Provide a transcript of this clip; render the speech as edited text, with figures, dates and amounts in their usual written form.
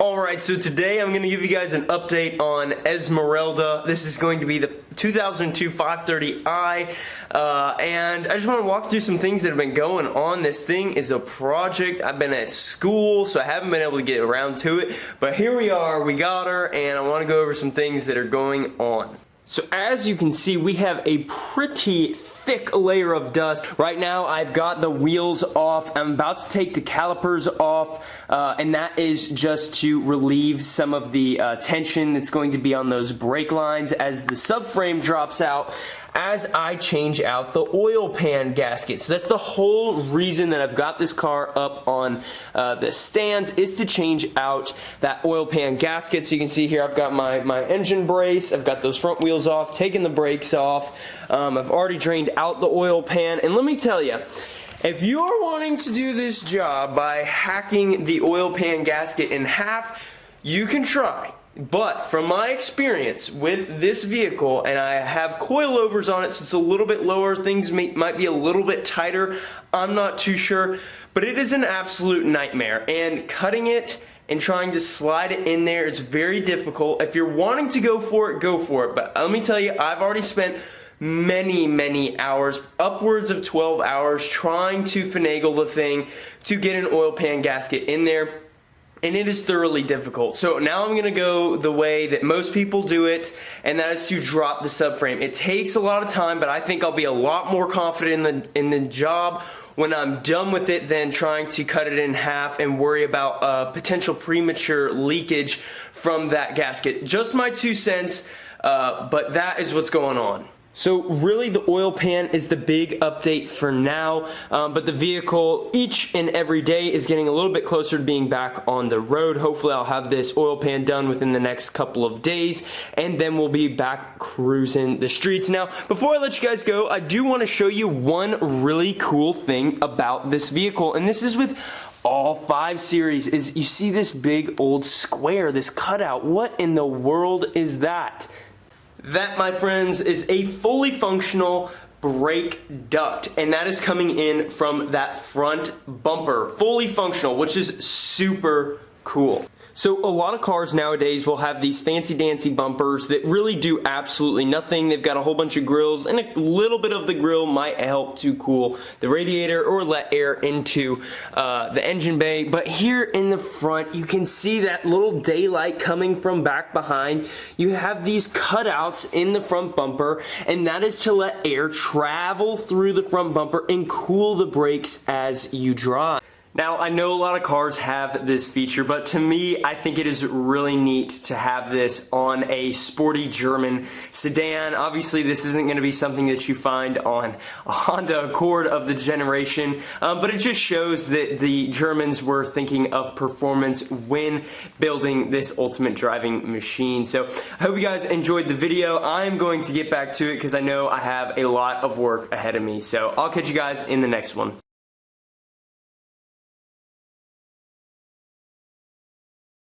Alright, so today I'm going to give you guys an update on Esmeralda. This is going to be the 2002 530i, and I just want to walk through some things that have been going on. This thing is a project. I've been at school, so I haven't been able to get around to it, but here we are, we got her, and I want to go over some things that are going on. So as you can see, we have a pretty thick layer of dust. Right now, I've got the wheels off. I'm about to take the calipers off, and that is just to relieve some of the tension that's going to be on those brake lines as the subframe drops out as I change out the oil pan gasket. So that's the whole reason that I've got this car up on the stands, is to change out that oil pan gasket. So you can see here I've got my engine brace, I've got those front wheels off, taking the brakes off. I've already drained out the oil pan, and let me tell you, if you are wanting to do this job by hacking the oil pan gasket in half, you can try. But from my experience with this vehicle, and I have coilovers on it, so it's a little bit lower, things might be a little bit tighter, I'm not too sure, but it is an absolute nightmare, and cutting it and trying to slide it in there is very difficult. If you're wanting to go for it, but let me tell you, I've already spent many hours, upwards of 12 hours, trying to finagle the thing to get an oil pan gasket in there. And it is thoroughly difficult. So now I'm gonna go the way that most people do it, and that is to drop the subframe. It takes a lot of time, but I think I'll be a lot more confident in the job when I'm done with it than trying to cut it in half and worry about potential premature leakage from that gasket. Just my 2 cents, but that is what's going on. So really the oil pan is the big update for now, but the vehicle each and every day is getting a little bit closer to being back on the road. Hopefully I'll have this oil pan done within the next couple of days, and then we'll be back cruising the streets. Now, before I let you guys go, I do want to show you one really cool thing about this vehicle, and this is with all 5 Series, is you see this big old square, this cutout. What in the world is that? That, my friends, is a fully functional brake duct, and that is coming in from that front bumper. Fully functional, which is super cool. So a lot of cars nowadays will have these fancy-dancy bumpers that really do absolutely nothing. They've got a whole bunch of grills, and a little bit of the grill might help to cool the radiator or let air into the engine bay. But here in the front, you can see that little daylight coming from back behind. You have these cutouts in the front bumper, and that is to let air travel through the front bumper and cool the brakes as you drive. Now, I know a lot of cars have this feature, but to me, I think it is really neat to have this on a sporty German sedan. Obviously, this isn't going to be something that you find on a Honda Accord of the generation, but it just shows that the Germans were thinking of performance when building this ultimate driving machine. So, I hope you guys enjoyed the video. I'm going to get back to it because I know I have a lot of work ahead of me. So, I'll catch you guys in the next one.